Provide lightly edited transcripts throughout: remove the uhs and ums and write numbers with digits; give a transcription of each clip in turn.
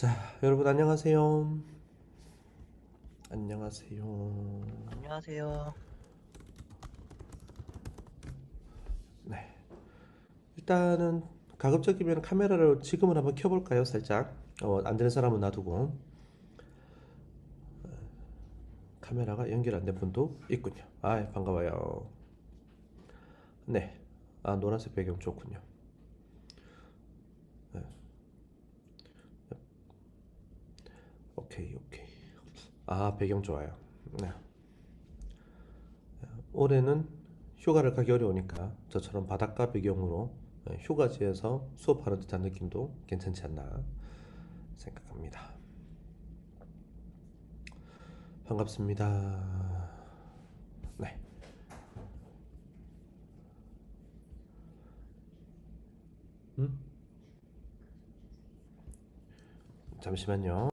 자, 여러분 안녕하세요. 안녕하세요. 안녕하세요. 네. 일단은 가급적이면 카메라를 지금은 한번 켜볼까요? 살짝. 안 되는 사람은 놔두고. 카메라가 연결 안 된 분도 있군요. 아, 반가워요. 네. 아, 노란색 배경 좋군요. 네. 오케이, 오케이. 아, 배경 좋아요. 네. 올해는 휴가를 가기 어려우니까 저처럼 바닷가 배경으로 휴가지에서 수업하는 듯한 느낌도 괜찮지 않나 생각합니다. 반갑습니다. 네. 음? 잠시만요.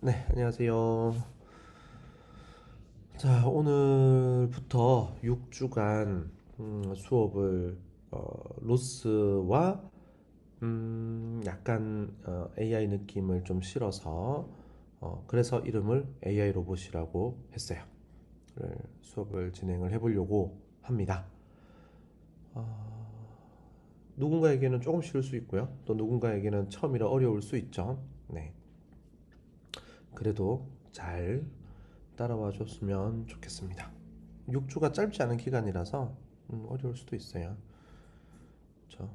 네, 안녕하세요. 자, 오늘부터 6주간 수업을 로스와 약간 AI 느낌을 좀 실어서 그래서 이름을 AI 로봇이라고 했어요. 수업을 진행을 해보려고 합니다. 누군가에게는 조금 쉬울 수 있고요. 또 누군가에게는 처음이라 어려울 수 있죠. 네. 그래도 잘 따라와 줬으면 좋겠습니다. 6주가 짧지 않은 기간이라서 어려울 수도 있어요. 저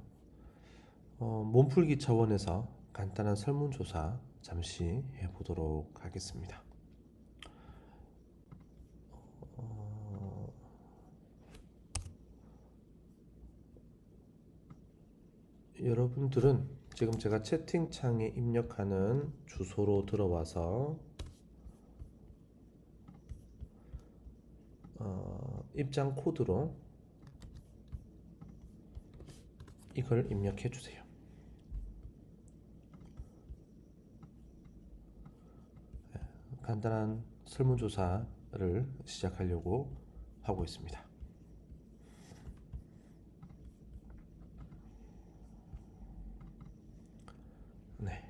몸풀기 차원에서 간단한 설문조사 잠시 해보도록 하겠습니다. 어, 여러분들은 지금 제가 채팅창에 입력하는 주소로 들어와서 입장 코드로 이걸 입력해 주세요. 간단한 설문조사를 시작하려고 하고 있습니다. 네.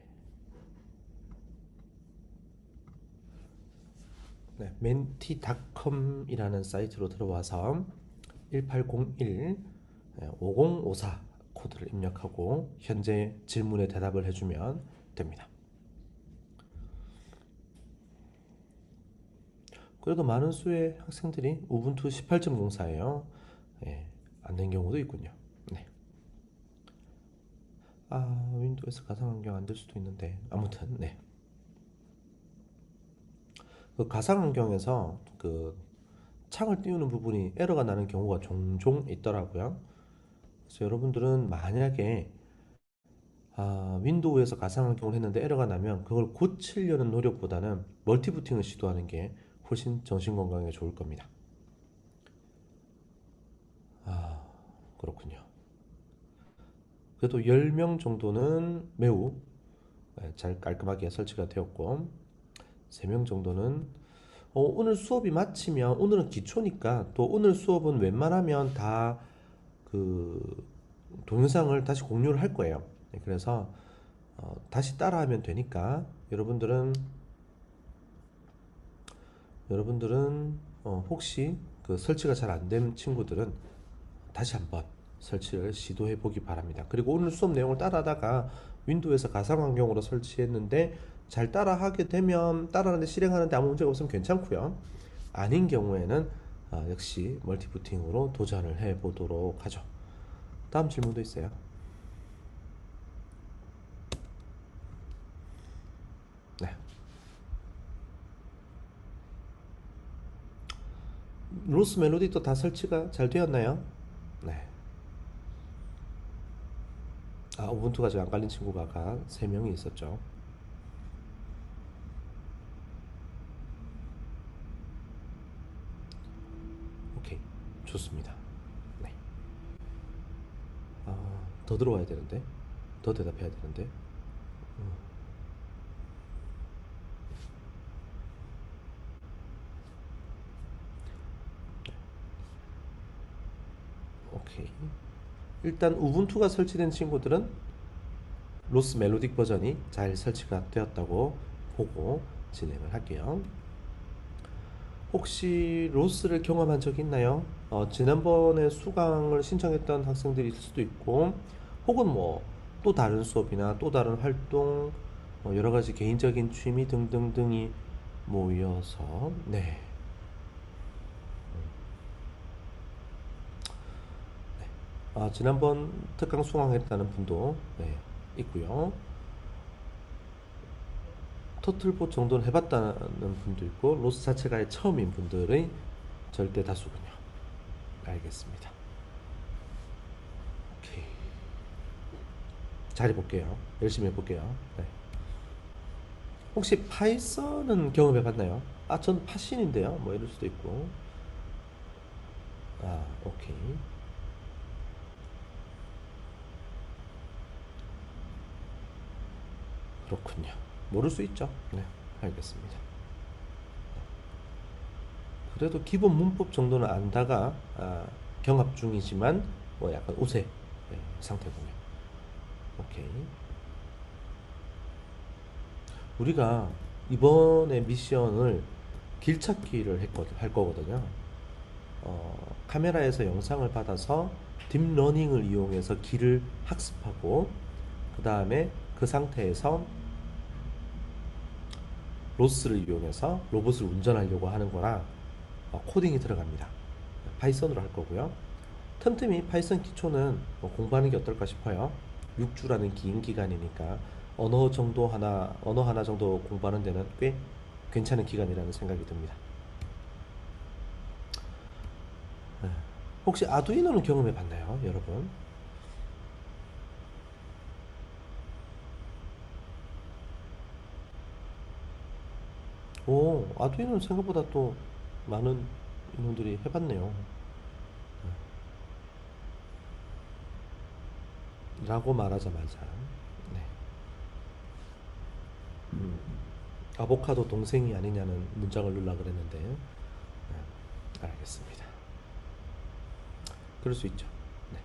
네, menti.com이라는 사이트로 들어와서 1801 5054 코드를 입력하고 현재 질문에 대답을 해주면 됩니다. 그래도 많은 수의 학생들이 우분투 18.04예요. 예, 안 된 경우도 있군요. 네. 아, 윈도우에서 가상환경 안 될 수도 있는데 아무튼 네. 그 가상환경에서 그 창을 띄우는 부분이 에러가 나는 경우가 종종 있더라고요. 그래서 여러분들은 만약에 윈도우에서 가상환경을 했는데 에러가 나면 그걸 고치려는 노력보다는 멀티부팅을 시도하는 게 훨씬 정신건강에 좋을 겁니다. 아, 그렇군요. 그래도 10명 정도는 매우 잘 깔끔하게 설치가 되었고 3명 정도는 오늘 수업이 마치면 오늘은 기초니까 또 오늘 수업은 웬만하면 다 그 동영상을 다시 공유를 할 거예요. 네, 그래서 다시 따라하면 되니까 여러분들은 혹시 그 설치가 잘 안 된 친구들은 다시 한번 설치를 시도해 보기 바랍니다. 그리고 오늘 수업 내용을 따라하다가 윈도우에서 가상 환경으로 설치했는데 잘 따라하게 되면 따라하는데 실행하는데 아무 문제가 없으면 괜찮고요. 아닌 경우에는 역시 멀티부팅으로 도전을 해 보도록 하죠. 다음 질문도 있어요. 네. 로스 멜로디도 다 설치가 잘 되었나요? 네. 우분투가 잘 안 깔린 친구가 아까 3명이 있었죠. 오케이. 좋습니다. 네. 더 들어와야 되는데. 더 대답해야 되는데. 오케이. 일단 우분투가 설치된 친구들은 로스 멜로딕 버전이 잘 설치가 되었다고 보고 진행을 할게요. 혹시 로스를 경험한 적 있나요? 지난번에 수강을 신청했던 학생들이 있을 수도 있고, 혹은 뭐 또 다른 수업이나 또 다른 활동, 여러 가지 개인적인 취미 등등등이 모여서, 네. 지난번 특강 수강했다는 분도, 네, 있고요. 터틀봇 정도는 해봤다는 분도 있고, 로스 자체가 처음인 분들의 절대 다수군요. 알겠습니다. 오케이. 잘 해볼게요. 열심히 해볼게요. 네. 혹시 파이썬은 경험해봤나요? 전 파신인데요. 뭐 이럴 수도 있고. 오케이. 그렇군요. 모를 수 있죠. 네, 알겠습니다. 그래도 기본 문법 정도는 안다가 경합 중이지만 뭐 약간 우세 상태군요. 오케이. 우리가 이번에 미션을 길찾기를 할 거거든요. 카메라에서 영상을 받아서 딥러닝을 이용해서 길을 학습하고 그 다음에 그 상태에서 로스를 이용해서 로봇을 운전하려고 하는 거라 코딩이 들어갑니다. 파이썬으로 할 거고요. 틈틈이 파이썬 기초는 공부하는 게 어떨까 싶어요. 6주라는 긴 기간이니까 언어 하나 정도 공부하는 데는 꽤 괜찮은 기간이라는 생각이 듭니다. 혹시 아두이노는 경험해 봤나요, 여러분? 오, 아두이노는 생각보다 또 많은 인원들이 해봤네요. 라고 말하자마자, 네. 음, 아보카도 동생이 아니냐는 문장을 넣으려고 그랬는데, 알겠습니다. 그럴 수 있죠. 네.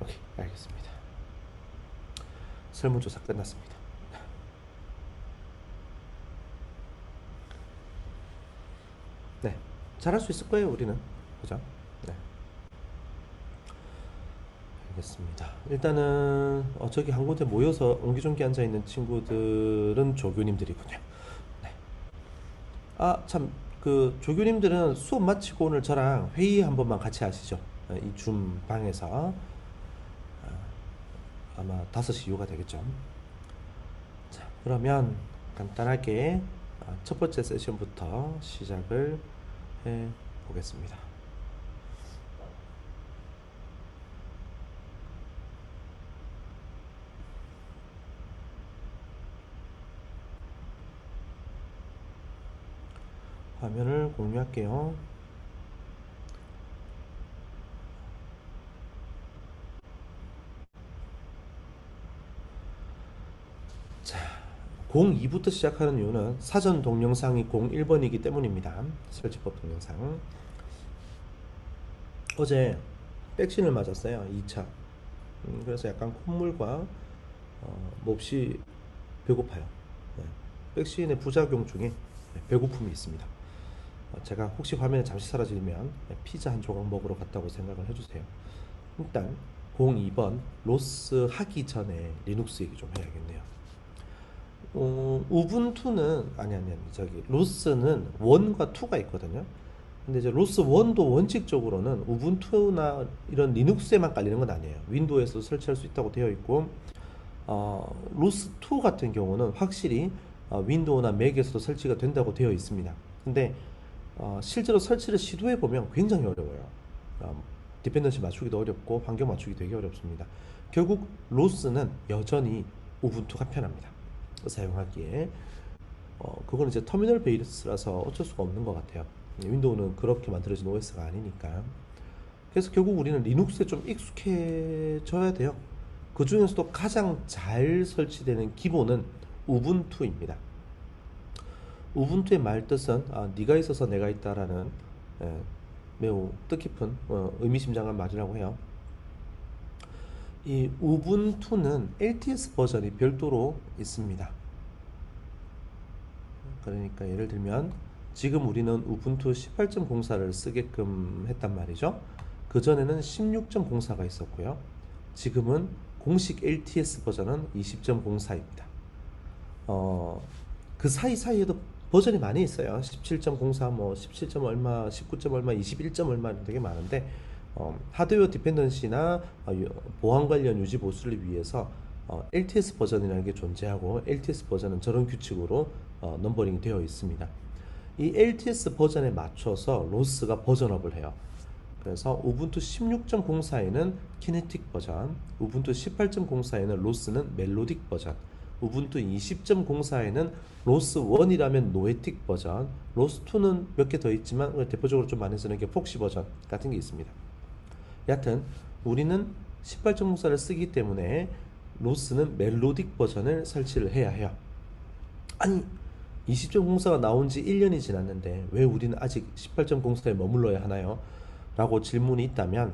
오케이, 알겠습니다. 설문조사 끝났습니다. 네. 잘할 수 있을 거예요, 우리는. 그죠? 네. 알겠습니다. 일단은 저기 한 곳에 모여서 옹기종기 앉아 있는 친구들은 조교님들이군요. 네. 참, 그 조교님들은 수업 마치고 오늘 저랑 회의 한 번만 같이 하시죠. 이 줌 방에서 아마 5시 이후가 되겠죠. 자, 그러면 간단하게 첫 번째 세션부터 시작을 해 보겠습니다. 화면을 공유할게요. 자, 02부터 시작하는 이유는 사전 동영상이 01번이기 때문입니다. 설치법 동영상. 어제 백신을 맞았어요. 2차. 그래서 약간 콧물과 몹시 배고파요. 네. 백신의 부작용 중에 배고픔이 있습니다. 제가 혹시 화면에 잠시 사라지면 피자 한 조각 먹으러 갔다고 생각을 해주세요. 일단 02번 로스 하기 전에 리눅스 얘기 좀 해야겠네요. 우분투는 아니 저기 로스는 1과 2가 있거든요. 근데 이제 로스 1도 원칙적으로는 우분투나 이런 리눅스에만 깔리는 건 아니에요. 윈도우에서 설치할 수 있다고 되어 있고 로스 2 같은 경우는 확실히 윈도우나 맥에서도 설치가 된다고 되어 있습니다. 근데 실제로 설치를 시도해 보면 굉장히 어려워요. 디펜던시 맞추기도 어렵고 환경 맞추기 되게 어렵습니다. 결국 로스는 여전히 우분투가 편합니다. 사용하기에 그건 이제 터미널 베이스라서 어쩔 수가 없는 것 같아요. 윈도우는 그렇게 만들어진 OS가 아니니까. 그래서 결국 우리는 리눅스에 좀 익숙해져야 돼요. 그 중에서도 가장 잘 설치되는 기본은 우분투입니다. 우분투의 말뜻은 네가 있어서 내가 있다라는 매우 뜻깊은 의미심장한 말이라고 해요. 이 우분투는 LTS 버전이 별도로 있습니다. 그러니까 예를 들면 지금 우리는 우분투 18.04를 쓰게끔 했단 말이죠. 그전에는 16.04가 있었고요. 지금은 공식 LTS 버전은 20.04입니다. 그 사이사이에도 버전이 많이 있어요. 17.04, 뭐 17. 얼마, 19. 얼마, 21. 얼마 되게 많은데 하드웨어 디펜던시나 보안 관련 유지 보수를 위해서 LTS 버전이라는 게 존재하고 LTS 버전은 저런 규칙으로 넘버링이 되어 있습니다. 이 LTS 버전에 맞춰서 로스가 버전업을 해요. 그래서 우분투 16.04에는 키네틱 버전, 우분투 18.04에는 로스는 멜로딕 버전, 우분투 20.04에는 로스 1이라면 노에틱 버전, 로스 2는 몇 개 더 있지만 대표적으로 좀 많이 쓰는 게 폭시 버전 같은 게 있습니다. 여하튼 우리는 18.04를 쓰기 때문에 로스는 멜로딕 버전을 설치를 해야 해요. 아니 20.04가 나온 지 1년이 지났는데 왜 우리는 아직 18.04에 머물러야 하나요? 라고 질문이 있다면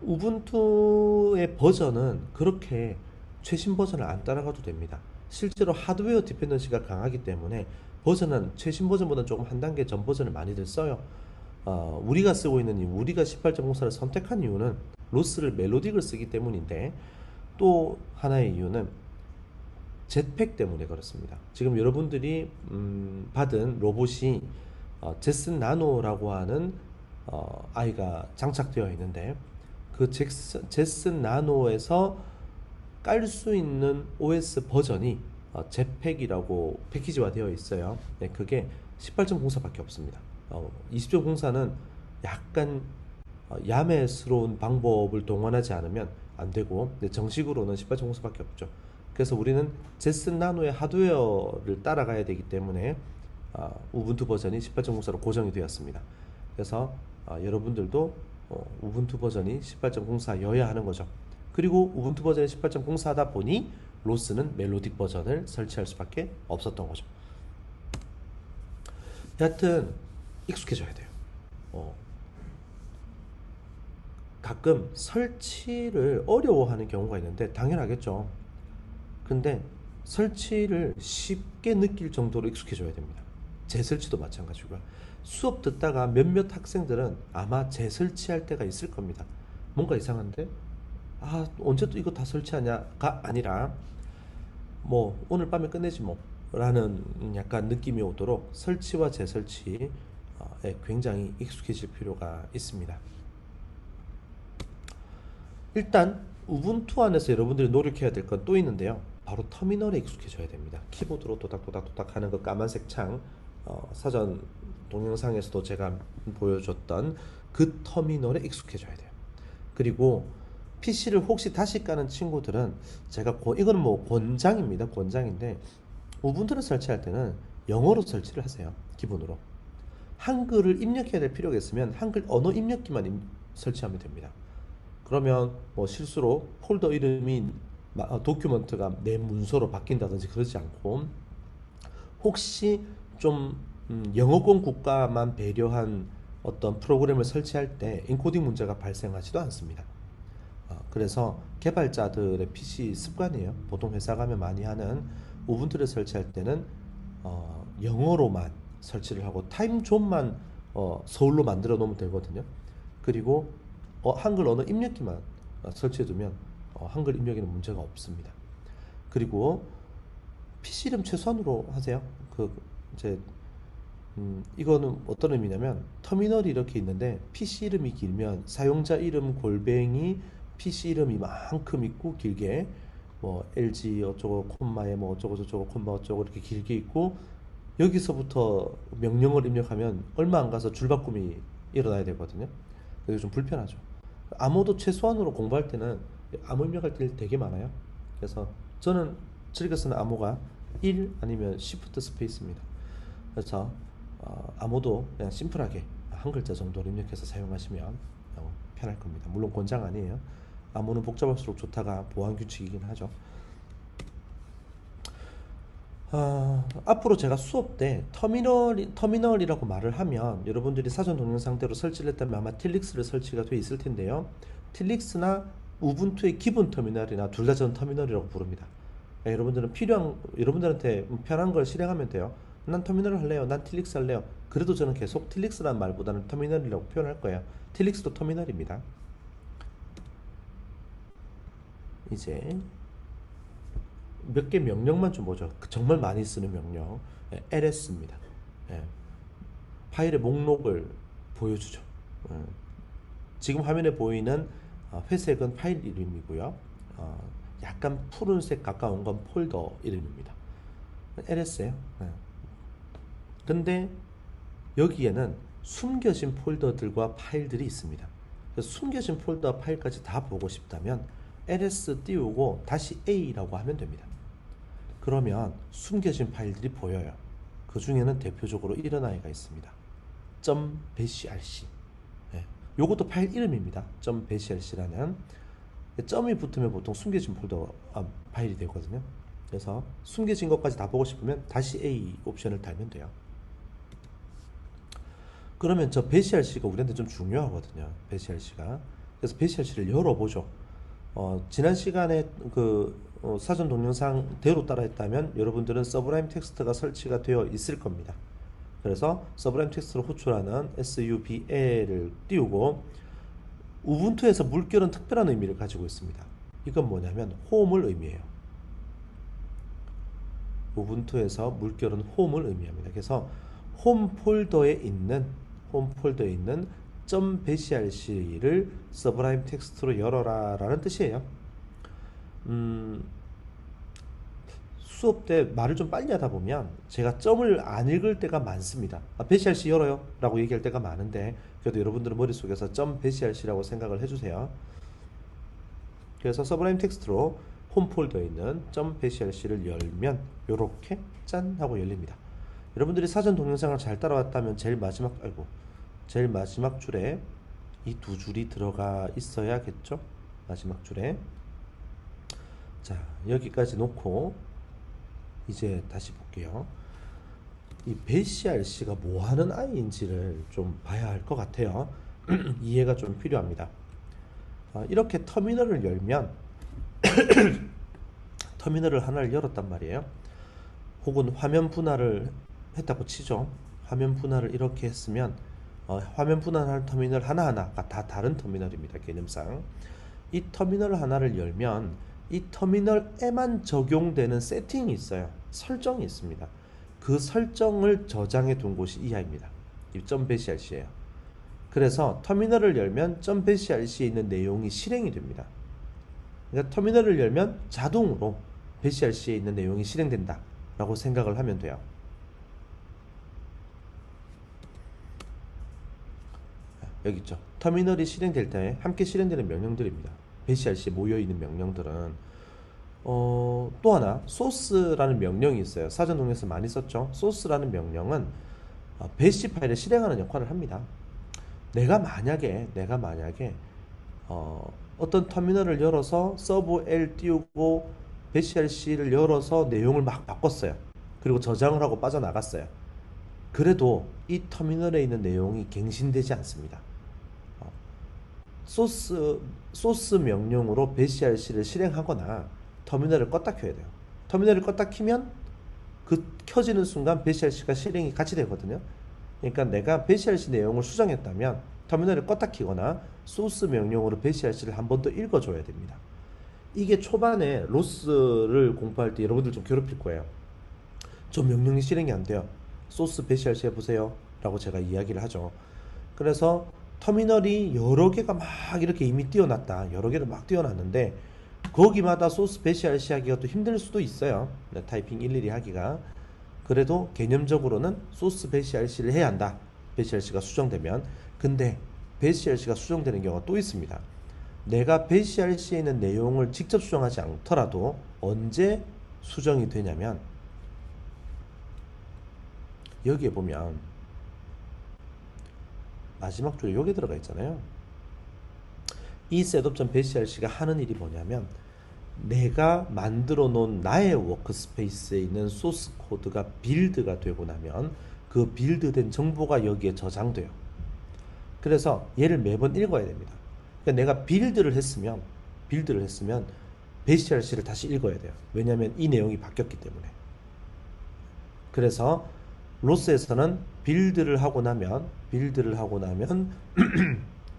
우분투의 버전은 그렇게 최신 버전을 안 따라가도 됩니다. 실제로 하드웨어 디펜던시가 강하기 때문에 버전은 최신 버전보다 조금 한 단계 전 버전을 많이들 써요. 우리가 쓰고 있는 우리가 18.04를 선택한 이유는 로스를 멜로딕을 쓰기 때문인데 또 하나의 이유는 jetpack 때문에 그렇습니다. 지금 여러분들이 받은 로봇이 제슨 나노라고 하는 아이가 장착되어 있는데 그 제슨 나노에서 깔 수 있는 OS 버전이 jetpack이라고 패키지화 되어 있어요. 네, 그게 18.04밖에 없습니다. 20.04는 약간 야매스러운 방법을 동원하지 않으면 안 되고 정식으로는 18.04밖에 없죠. 그래서 우리는 제슨 나노의 하드웨어를 따라가야 되기 때문에 우분투 버전이 18.04로 고정이 되었습니다. 그래서 여러분들도 우분투 버전이 18.04여야 하는 거죠. 그리고 우분투 버전이 18.04다 보니 로스는 멜로딕 버전을 설치할 수밖에 없었던 거죠. 여하튼 익숙해져야 돼요. 가끔 설치를 어려워하는 경우가 있는데 당연하겠죠. 근데 설치를 쉽게 느낄 정도로 익숙해져야 됩니다. 재설치도 마찬가지고요. 수업 듣다가 몇몇 학생들은 아마 재설치할 때가 있을 겁니다. 뭔가 이상한데? 언제 또 이거 다 설치하냐가 아니라 뭐 오늘 밤에 끝내지 뭐 라는 약간 느낌이 오도록 설치와 재설치에 굉장히 익숙해질 필요가 있습니다. 일단 우분투 안에서 여러분들이 노력해야 될 건 또 있는데요. 바로 터미널에 익숙해져야 됩니다. 키보드로 도닥도닥도닥 하는 그 까만색 창, 사전 동영상에서도 제가 보여줬던 그 터미널에 익숙해져야 돼요. 그리고 PC를 혹시 다시 까는 친구들은 제가 이거는 뭐 권장입니다. 권장인데 우분투를 설치할 때는 영어로 설치를 하세요. 기본으로. 한글을 입력해야 될 필요가 있으면 한글 언어 입력기만 설치하면 됩니다. 그러면 뭐 실수로 폴더 이름이 도큐먼트가 내 문서로 바뀐다든지 그러지 않고 혹시 좀 영어권 국가만 배려한 어떤 프로그램을 설치할 때 인코딩 문제가 발생하지도 않습니다. 그래서 개발자들의 PC 습관이에요. 보통 회사 가면 많이 하는 우분투를 설치할 때는 영어로만 설치를 하고 타임존만 서울로 만들어 놓으면 되거든요. 그리고 한글 언어 입력기만 설치해 두면 한글 입력에는 문제가 없습니다. 그리고 PC 이름 최소한으로 하세요. 이거는 어떤 의미냐면 터미널이 이렇게 있는데 PC 이름이 길면 사용자 이름 골뱅이 PC 이름이 만큼 있고 길게 뭐 LG 어쩌고 콤마에 뭐 어쩌고 저쩌고 콤마 어쩌고 이렇게 길게 있고 여기서부터 명령을 입력하면 얼마 안 가서 줄바꿈이 일어나야 되거든요. 그게 좀 불편하죠. 암호도 최소한으로 공부할 때는 암호 입력할 때 되게 많아요. 그래서 저는 즐겨 쓰는 암호가 1 아니면 Shift 스페이스입니다. 그래서 암호도 그냥 심플하게 한 글자 정도로 입력해서 사용하시면 편할 겁니다. 물론 권장 아니에요. 암호는 복잡할수록 좋다가 보안 규칙이긴 하죠. 앞으로 제가 수업 때 터미널이라고 말을 하면 여러분들이 사전 동영상대로 설치를 했다면 아마 틸릭스를 설치가 돼 있을 텐데요. 틸릭스나 우분투의 기본 터미널이나 둘 다 저는 터미널이라고 부릅니다. 그러니까 여러분들한테 편한 걸 실행하면 돼요. 난 터미널을 할래요. 난 틸릭스 할래요. 그래도 저는 계속 틸릭스라는 말보다는 터미널이라고 표현할 거예요. 틸릭스도 터미널입니다. 이제 몇 개 명령만 좀 보죠. 정말 많이 쓰는 명령. ls입니다. 파일의 목록을 보여주죠. 지금 화면에 보이는 회색은 파일 이름이고요. 약간 푸른색 가까운 건 폴더 이름입니다. ls예요. 근데 여기에는 숨겨진 폴더들과 파일들이 있습니다. 그래서 숨겨진 폴더와 파일까지 다 보고 싶다면 ls 띄우고 다시 a라고 하면 됩니다. 그러면 숨겨진 파일들이 보여요. 그 중에는 대표적으로 이런 아이가 있습니다. .bashrc. 요것도 파일 이름입니다. .bashrc라는 점이 붙으면 보통 숨겨진 폴더 파일이 되거든요. 그래서 숨겨진 것까지 다 보고 싶으면 다시 A 옵션을 달면 돼요. 그러면 저 bashrc가 우리한테 좀 중요하거든요. bashrc가. 그래서 bashrc를 열어보죠. 지난 시간에 사전 동영상대로 따라했다면 여러분들은 서브라임 텍스트가 설치가 되어 있을 겁니다. 그래서 서브라임 텍스트를 호출하는 subL을 띄우고 우분투에서 물결은 특별한 의미를 가지고 있습니다. 이건 뭐냐면 홈을 의미해요. 우분투에서 물결은 홈을 의미합니다. 그래서 홈 폴더에 있는 .bashrc를 서브라임 텍스트로 열어라 라는 뜻이에요. 수업 때 말을 좀 빨리 하다 보면 제가 점을 안 읽을 때가 많습니다. bashrc 열어요 라고 얘기할 때가 많은데 그래도 여러분들은 머릿속에서 .bashrc라고 생각을 해주세요. 그래서 서브라임 텍스트로 홈 폴더에 있는 .bashrc를 열면 요렇게 짠 하고 열립니다. 여러분들이 사전 동영상을 잘 따라왔다면 제일 마지막 줄에 이 두 줄이 들어가 있어야겠죠. 마지막 줄에. 자, 여기까지 놓고 이제 다시 볼게요. 이 bashrc가 뭐 하는 아이인지를 좀 봐야 할 것 같아요. 이해가 좀 필요합니다. 이렇게 터미널을 열면 터미널을 하나를 열었단 말이에요. 혹은 화면 분할을 했다고 치죠. 화면 분할을 이렇게 했으면 화면 분할할 터미널 하나하나가 다 다른 터미널입니다. 개념상. 이 터미널 하나를 열면 이 터미널에만 적용되는 세팅이 있어요. 설정이 있습니다. 그 설정을 저장해 둔 곳이 이 아이입니다. 이 .bashrc예요. 그래서 터미널을 열면 .bashrc에 있는 내용이 실행이 됩니다. 그러니까 터미널을 열면 자동으로 bashrc에 있는 내용이 실행된다 라고 생각을 하면 돼요. 여기 있죠. 터미널이 실행될 때 함께 실행되는 명령들입니다. bashrc에 모여있는 명령들은 또 하나 소스라는 명령이 있어요. 사전 동영상에서 많이 썼죠. 소스라는 명령은 bash 파일을 실행하는 역할을 합니다. 내가 만약에 어떤 터미널을 열어서 서브 L 띄우고 bashrc를 열어서 내용을 막 바꿨어요. 그리고 저장을 하고 빠져나갔어요. 그래도 이 터미널에 있는 내용이 갱신되지 않습니다. 소스 명령으로 bashrc를 실행하거나 터미널을 껐다 켜야 돼요. 터미널을 껐다 키면 그 켜지는 순간 bashrc가 실행이 같이 되거든요. 그러니까 내가 bashrc 내용을 수정했다면 터미널을 껐다 키거나 소스 명령으로 bashrc를 한 번 더 읽어줘야 됩니다. 이게 초반에 로스를 공부할 때 여러분들 좀 괴롭힐 거예요. 저 명령이 실행이 안 돼요. 소스 bashrc 해보세요 라고 제가 이야기를 하죠. 그래서 터미널이 여러 개가 막 이렇게 이미 띄워놨다. 여러 개를 막 띄워놨는데 거기마다 소스 bashrc 하기가 또 힘들 수도 있어요. 타이핑 일일이 하기가. 그래도 개념적으로는 소스 bashrc를 해야 한다. bashrc가 수정되면. 근데 bashrc가 수정되는 경우가 또 있습니다. 내가 bashrc에 있는 내용을 직접 수정하지 않더라도 언제 수정이 되냐면 여기에 보면 마지막 줄에 여기 들어가 있잖아요. 이 setup.bashrc가 하는 일이 뭐냐면 내가 만들어 놓은 나의 워크스페이스에 있는 소스 코드가 빌드가 되고 나면 그 빌드된 정보가 여기에 저장돼요. 그래서 얘를 매번 읽어야 됩니다. 그러니까 내가 빌드를 했으면 BCRC를 다시 읽어야 돼요. 왜냐하면 이 내용이 바뀌었기 때문에. 그래서 로스에서는 빌드를 하고 나면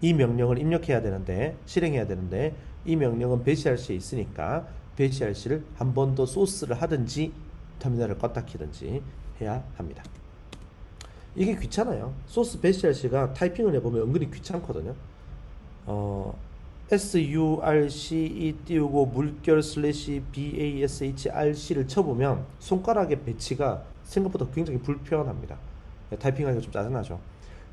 이 명령을 입력해야 되는데, 실행해야 되는데, 이 명령은 BCRC에 있으니까 BCRC를 한 번 더 소스를 하든지 터미널을 껐다 키든지 해야 합니다. 이게 귀찮아요. 소스 BCRC가 타이핑을 해보면 은근히 귀찮거든요. SURCE 띄우고 물결 슬래시 BASHRC를 쳐보면 손가락의 배치가 생각보다 굉장히 불편합니다. 타이핑하기가 좀 짜증나죠.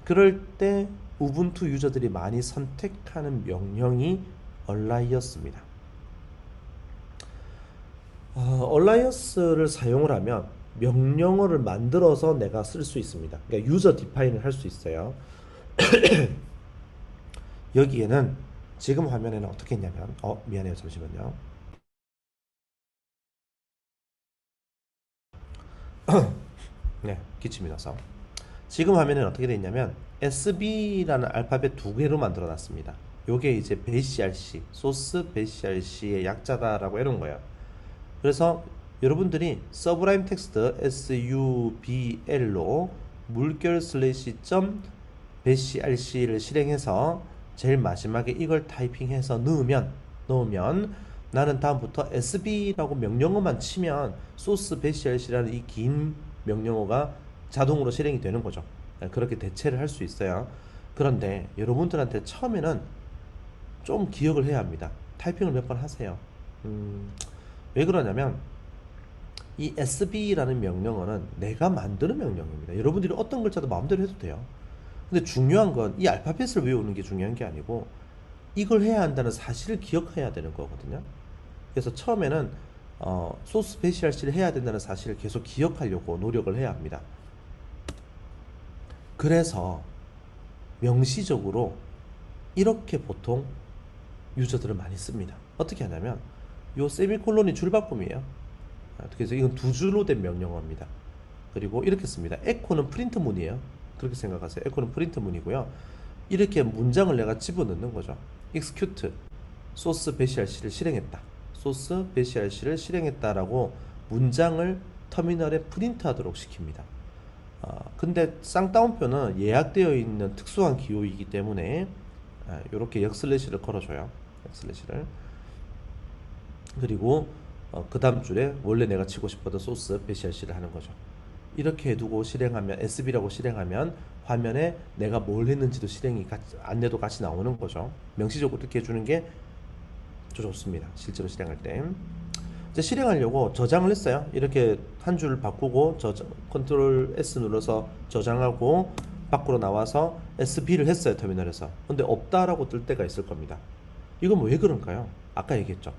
그럴 때 우분투 유저들이 많이 선택하는 명령이 얼라이어스입니다. 얼라이어스를 사용을 하면 명령어를 만들어서 내가 쓸 수 있습니다. 그러니까 유저 디파인을 할 수 있어요. 여기에는 지금 화면에는 어떻게 했냐면 미안해요, 잠시만요. 네, 기침이 나서. 지금 화면에는 어떻게 되어 있냐면 SB라는 알파벳 두 개로 만들어 놨습니다. 요게 이제 BCRC, 소스 BCRC의 약자다라고 해놓은 거예요. 그래서 여러분들이 서브라임 텍스트 SUBL로 물결 슬래시 점 BCRC를 실행해서 제일 마지막에 이걸 타이핑해서 넣으면 나는 다음부터 SB라고 명령어만 치면 소스 BCRC라는 이 긴 명령어가 자동으로 실행이 되는 거죠. 그렇게 대체를 할 수 있어요. 그런데 여러분들한테 처음에는 좀 기억을 해야 합니다. 타이핑을 몇 번 하세요. 왜 그러냐면 이 SB라는 명령어는 내가 만드는 명령입니다. 여러분들이 어떤 글자도 마음대로 해도 돼요. 근데 중요한 건 이 알파벳을 외우는 게 중요한 게 아니고 이걸 해야 한다는 사실을 기억해야 되는 거거든요. 그래서 처음에는 소스 BCRC를 해야 된다는 사실을 계속 기억하려고 노력을 해야 합니다. 그래서 명시적으로 이렇게 보통 유저들은 많이 씁니다. 어떻게 하냐면 요 세미콜론이 줄바꿈이에요. 그래서 이건 두 줄로 된 명령어입니다. 그리고 이렇게 씁니다. 에코는 프린트문이에요. 그렇게 생각하세요. 에코는 프린트문이고요. 이렇게 문장을 내가 집어넣는 거죠. execute 소스 BCRC를 실행했다. 소스 BCRC를 실행했다라고 문장을 터미널에 프린트하도록 시킵니다. 근데 쌍따옴표는 예약되어 있는 특수한 기호이기 때문에 이렇게 역슬래시를 걸어줘요. 역슬래시를. 그리고 그 다음 줄에 원래 내가 치고 싶었던 소스 BCRC를 하는 거죠. 이렇게 해두고 실행하면 SB라고 실행하면 화면에 내가 뭘 했는지도 실행이 안내도 같이 나오는 거죠. 명시적으로 이렇게 해주는 게 좋습니다. 실제로 실행할 때. 이제 실행하려고 저장을 했어요. 이렇게 한 줄 바꾸고 컨트롤 S 눌러서 저장하고 밖으로 나와서 SB를 했어요. 터미널에서. 근데 없다라고 뜰 때가 있을 겁니다. 이건 왜 그런가요? 아까 얘기했죠.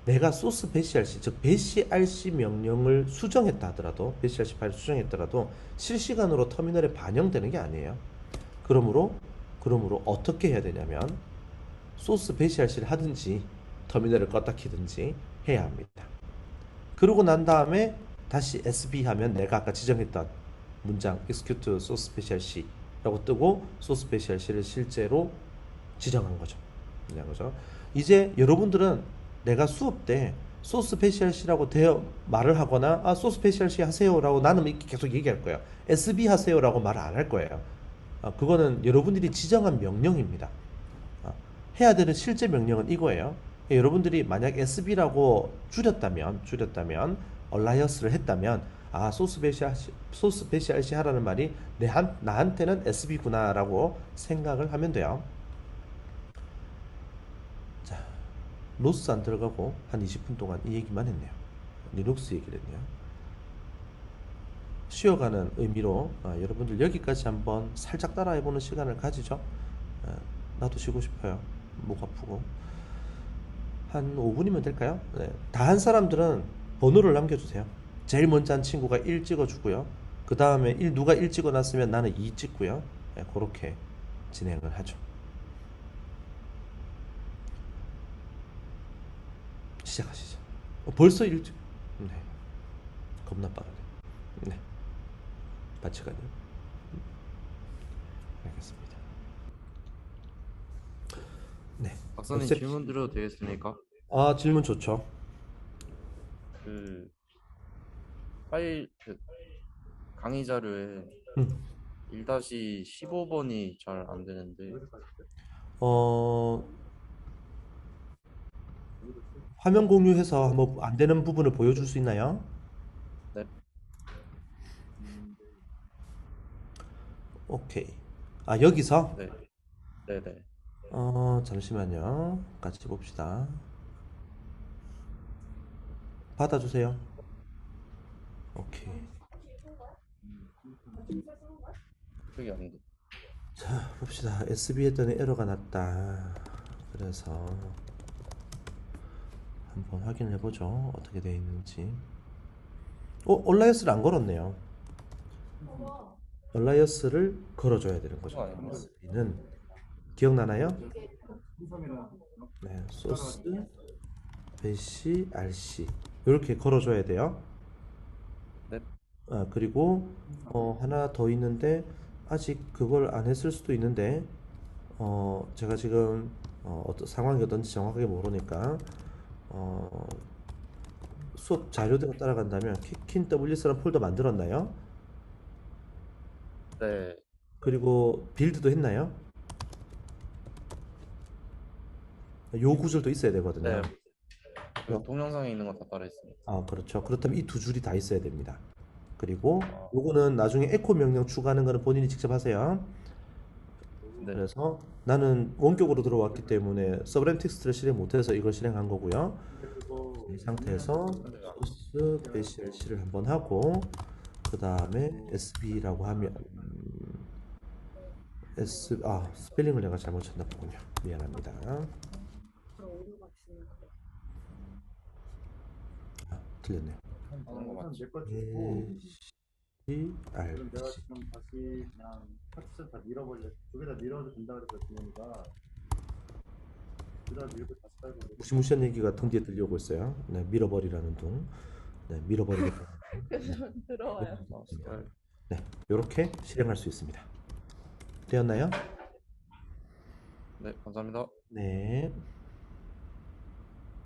내가 소스 BCRC, 즉 BCRC 명령을 수정했다 하더라도, BCRC 파일을 수정했더라도 실시간으로 터미널에 반영되는 게 아니에요. 그러므로 어떻게 해야 되냐면 소스 BCRC를 하든지 터미널을 껐다 키든지 해야 합니다. 그러고 난 다음에 다시 SB 하면 내가 아까 지정했던 문장 execute source BCRC라고 뜨고 소스 BCRC를 실제로 지정한 거죠. 이제 여러분들은 내가 수업 때 소스 BCRC라고 말을 하거나 소스 BCRC 하세요라고 나는 이렇게 계속 얘기할 거예요. SB 하세요라고 말을 안 할 거예요. 그거는 여러분들이 지정한 명령입니다. 해야 되는 실제 명령은 이거예요. 여러분들이 만약 SB라고 줄였다면 얼라이어스를 했다면 소스 BCRC 하라는 말이 나한테는 SB구나 라고 생각을 하면 돼요. 자, 로스 안 들어가고 한 20분 동안 이 얘기만 했네요. 리눅스 얘기를 했네요. 쉬어가는 의미로 여러분들 여기까지 한번 살짝 따라해보는 시간을 가지죠. 나도 쉬고 싶어요. 목 아프고. 한 5분이면 될까요? 네. 다 한 사람들은 번호를 남겨주세요. 제일 먼저 한 친구가 1 찍어주고요. 그 다음에 누가 1 찍어놨으면 나는 2 찍고요. 네, 그렇게 진행을 하죠. 시작하시죠. 벌써 일찍. 네. 겁나 빠르네. 네. 마치가요. 알겠습니다. 네. 박사님 컨셉. 질문 드려도 되겠습니까? 아, 질문 좋죠. 그 파일 강의 자료에 음. 1-15번이 잘 안 되는데. 어, 화면 공유해서 한번 안 되는 부분을 보여줄 수 있나요? 네. 오케이. 아, 여기서? 네. 네네. 잠시만요. 같이 봅시다. 받아주세요. 오케이. 그게 안 돼. 자, 봅시다. SB 했더니 에러가 났다. 그래서 한번 확인을 해보죠. 어떻게 되어 있는지. 얼라이어스를 안 걸었네요. 얼라이어스를 걸어줘야 되는 거죠. 그거 아닌가? SB는 기억나나요? 네, 소스, 배시, RC 이렇게 걸어줘야 돼요. 네. 그리고 하나 더 있는데 아직 그걸 안 했을 수도 있는데 제가 지금 어떤 상황이 어떤지 정확하게 모르니까 어, 수업 자료대로 따라간다면 키킨 WS라는 폴더 만들었나요? 네. 그리고 빌드도 했나요? 요 구절도 있어야 네. 되거든요. 그 동영상에 있는 거 다 따라 했습니다. 그렇죠. 그렇다면 이 두 줄이 다 있어야 됩니다. 그리고 아, 요거는 나중에 에코 명령 추가하는 거는 본인이 직접 하세요. 네. 그래서 나는 원격으로 들어왔기 때문에 서브램 텍스트를 실행 못해서 이걸 실행한 거고요. 이 상태에서 근데 소스 배시를 한번 하고 그 다음에 SB라고 하면 스펠링을 내가 잘못 쳤나 보군요. 미안합니다. 틀렸네요. 되는 거 맞지? RC. 무시무시한 얘기가 등 뒤에 들려오고 있어요. 네, 밀어버리라는 둥. 네, 밀어버리겠다. 좀 들어와요. 네, 이렇게 실행할 수 있습니다. 되었나요? 네, 감사합니다. 네.